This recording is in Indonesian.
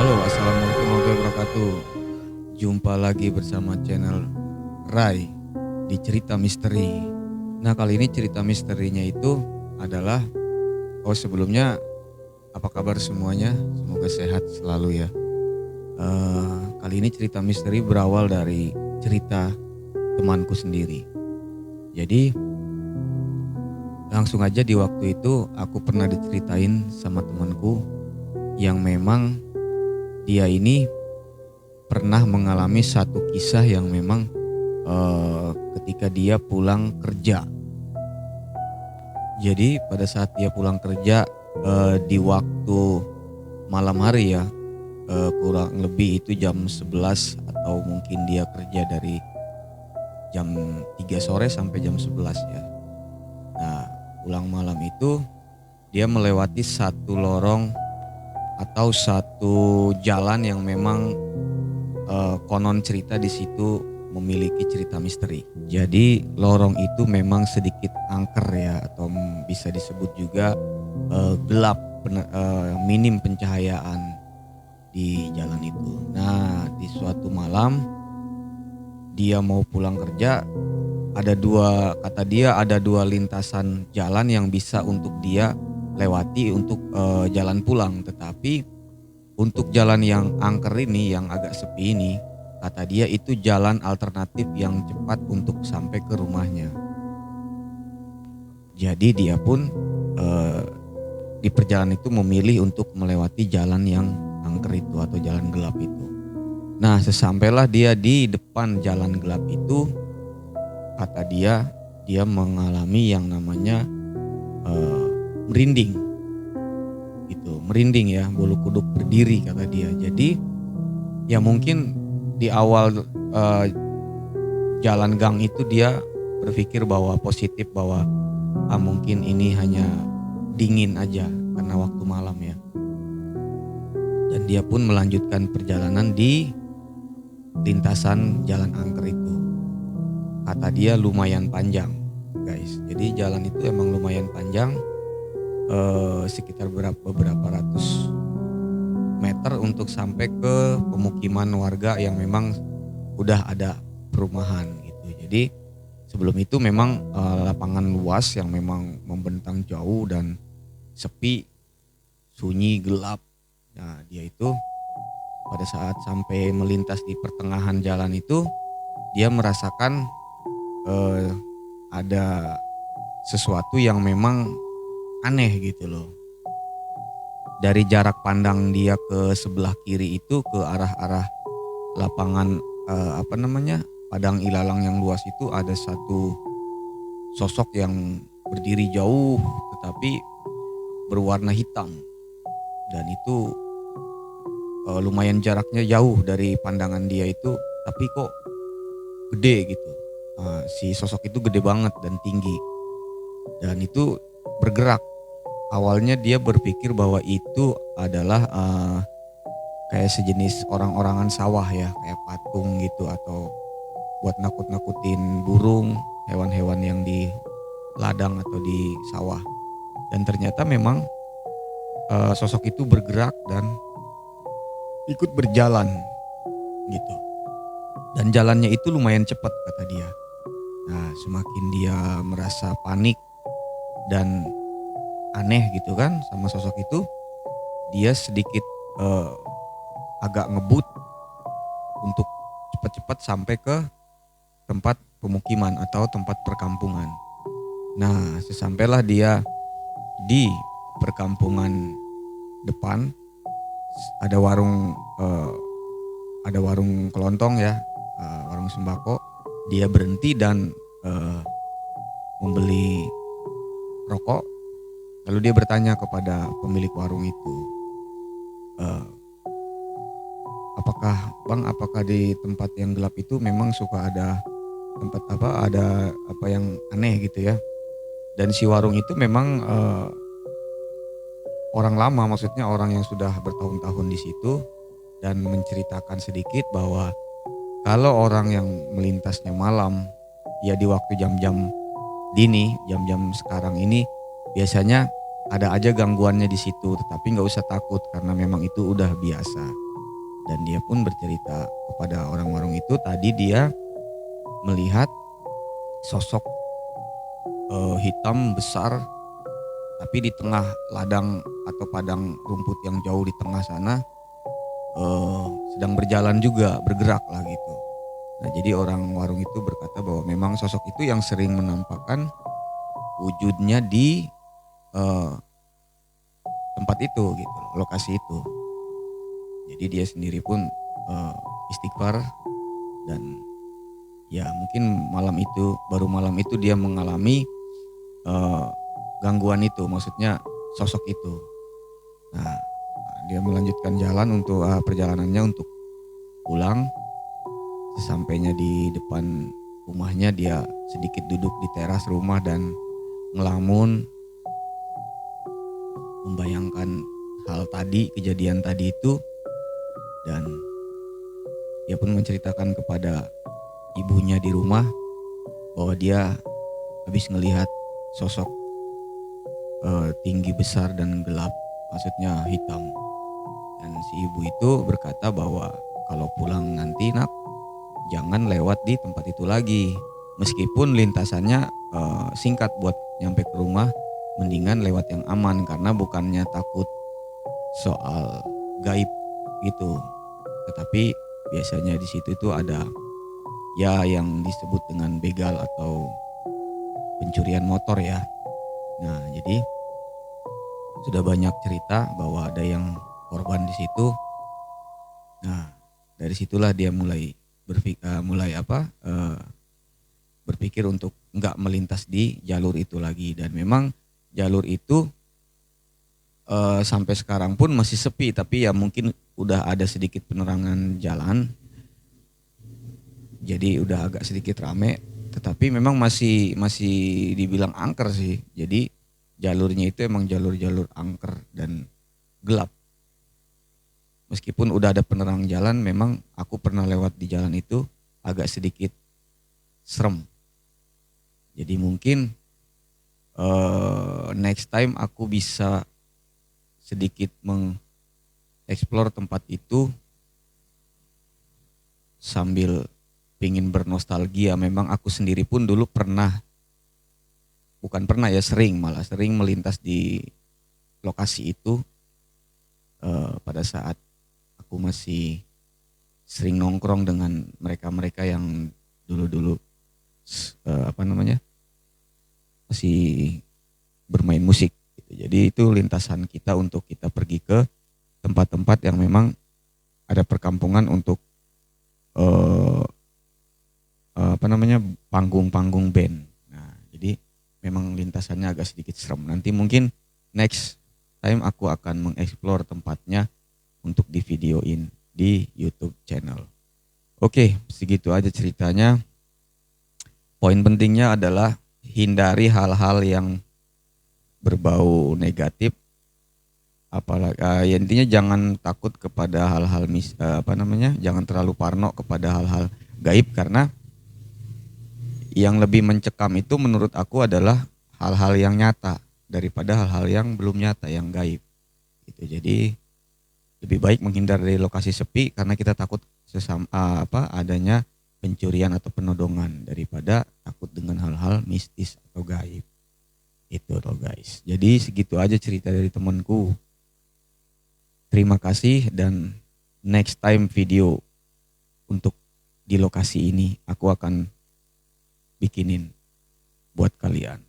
Halo, assalamualaikum warahmatullahi wabarakatuh. Jumpa lagi bersama channel Rai di cerita misteri. Nah, kali ini cerita misterinya itu adalah sebelumnya apa kabar semuanya? Semoga sehat selalu ya. Kali ini cerita misteri berawal dari cerita temanku sendiri. Jadi langsung aja di waktu itu aku pernah diceritain sama temanku yang memang dia ini pernah mengalami satu kisah yang memang ketika dia pulang kerja. Jadi pada saat dia pulang kerja di waktu malam hari ya, kurang lebih itu jam 11 atau mungkin dia kerja dari jam 3 sore sampai jam 11 ya. Nah, pulang malam itu dia melewati satu lorong atau satu jalan yang memang konon cerita di situ memiliki cerita misteri. Jadi lorong itu memang sedikit angker ya, atau bisa disebut juga gelap, minim pencahayaan di jalan itu. Nah, di suatu malam dia mau pulang kerja, kata dia ada dua lintasan jalan yang bisa untuk dia lewati untuk jalan pulang, tetapi untuk jalan yang angker ini, yang agak sepi ini, kata dia itu jalan alternatif yang cepat untuk sampai ke rumahnya. Jadi dia pun di perjalanan itu memilih untuk melewati jalan yang angker itu atau jalan gelap itu. Nah, sesampailah dia di depan jalan gelap itu, kata dia mengalami yang namanya merinding. Gitu, merinding ya, bulu kuduk berdiri kata dia. Jadi ya mungkin di awal jalan gang itu dia berpikir bahwa positif, bahwa mungkin ini hanya dingin aja karena waktu malam ya. Dan dia pun melanjutkan perjalanan di lintasan jalan angker itu. Kata dia lumayan panjang, guys. Jadi jalan itu emang lumayan panjang, sekitar beberapa ratus meter untuk sampai ke pemukiman warga yang memang udah ada perumahan gitu. Jadi sebelum itu memang lapangan luas yang memang membentang jauh dan sepi, sunyi, gelap. Nah, dia itu pada saat sampai melintas di pertengahan jalan itu, dia merasakan ada sesuatu yang memang aneh gitu loh. Dari jarak pandang dia ke sebelah kiri itu, ke arah-arah lapangan padang ilalang yang luas itu, ada satu sosok yang berdiri jauh tetapi berwarna hitam, dan itu lumayan jaraknya jauh dari pandangan dia itu, tapi kok gede gitu. Si sosok itu gede banget dan tinggi, dan itu bergerak. Awalnya dia berpikir bahwa itu adalah kayak sejenis orang-orangan sawah ya, kayak patung gitu, atau buat nakut-nakutin burung, hewan-hewan yang di ladang atau di sawah. Dan ternyata memang sosok itu bergerak dan ikut berjalan gitu. Dan jalannya itu lumayan cepat kata dia. Nah, semakin dia merasa panik dan aneh gitu kan sama sosok itu, dia sedikit agak ngebut untuk cepat-cepat sampai ke tempat pemukiman atau tempat perkampungan. Nah, sesampailah dia di perkampungan depan, ada warung kelontong ya, warung sembako. Dia berhenti dan membeli rokok. Lalu dia bertanya kepada pemilik warung itu, apakah di tempat yang gelap itu memang suka ada tempat ada apa yang aneh gitu ya. Dan si warung itu memang orang lama, maksudnya orang yang sudah bertahun-tahun di situ, dan menceritakan sedikit bahwa kalau orang yang melintasnya malam ya di waktu jam-jam dini, jam-jam sekarang ini, biasanya ada aja gangguannya di situ, tetapi nggak usah takut karena memang itu udah biasa. Dan dia pun bercerita kepada orang warung itu, tadi dia melihat sosok hitam besar, tapi di tengah ladang atau padang rumput yang jauh di tengah sana sedang berjalan juga, bergerak lah gitu. Nah, jadi orang warung itu berkata bahwa memang sosok itu yang sering menampakkan wujudnya di eh, tempat itu gitu loh, lokasi itu. Jadi dia sendiri pun eh, istighfar, dan ya mungkin baru malam itu dia mengalami eh, gangguan itu, maksudnya sosok itu. Nah, dia melanjutkan jalan untuk perjalanannya untuk pulang. Sesampainya di depan rumahnya, dia sedikit duduk di teras rumah dan ngelamun, membayangkan hal tadi, kejadian tadi itu. Dan dia pun menceritakan kepada ibunya di rumah bahwa dia habis ngelihat sosok tinggi besar dan gelap, maksudnya hitam. Dan si ibu itu berkata bahwa kalau pulang nanti nak, jangan lewat di tempat itu lagi. Meskipun lintasannya singkat buat nyampe ke rumah, mendingan lewat yang aman, karena bukannya takut soal gaib gitu. Tetapi biasanya di situ itu ada ya yang disebut dengan begal atau pencurian motor ya. Nah, jadi sudah banyak cerita bahwa ada yang korban di situ. Nah, dari situlah dia berpikir untuk nggak melintas di jalur itu lagi. Dan memang jalur itu sampai sekarang pun masih sepi, tapi ya mungkin udah ada sedikit penerangan jalan, jadi udah agak sedikit rame. Tetapi memang masih dibilang angker sih. Jadi jalurnya itu emang jalur-jalur angker dan gelap. Meskipun udah ada penerang jalan, memang aku pernah lewat di jalan itu agak sedikit serem. Jadi mungkin next time aku bisa sedikit mengeksplor tempat itu sambil pingin bernostalgia. Memang aku sendiri pun dulu sering melintas di lokasi itu pada saat aku masih sering nongkrong dengan mereka-mereka yang dulu-dulu masih bermain musik gitu. Jadi itu lintasan kita untuk kita pergi ke tempat-tempat yang memang ada perkampungan untuk panggung-panggung band. Nah, jadi memang lintasannya agak sedikit serem. Nanti mungkin next time aku akan mengeksplor tempatnya untuk di videoin di YouTube channel. Oke, segitu aja ceritanya. Poin pentingnya adalah hindari hal-hal yang berbau negatif. Apalagi ya intinya jangan takut kepada hal-hal jangan terlalu parno kepada hal-hal gaib, karena yang lebih mencekam itu menurut aku adalah hal-hal yang nyata daripada hal-hal yang belum nyata, yang gaib. Gitu. Jadi lebih baik menghindar dari lokasi sepi karena kita takut adanya pencurian atau penodongan daripada takut dengan hal-hal mistis atau gaib. Itu loh guys. Jadi segitu aja cerita dari temanku. Terima kasih, dan next time video untuk di lokasi ini aku akan bikinin buat kalian.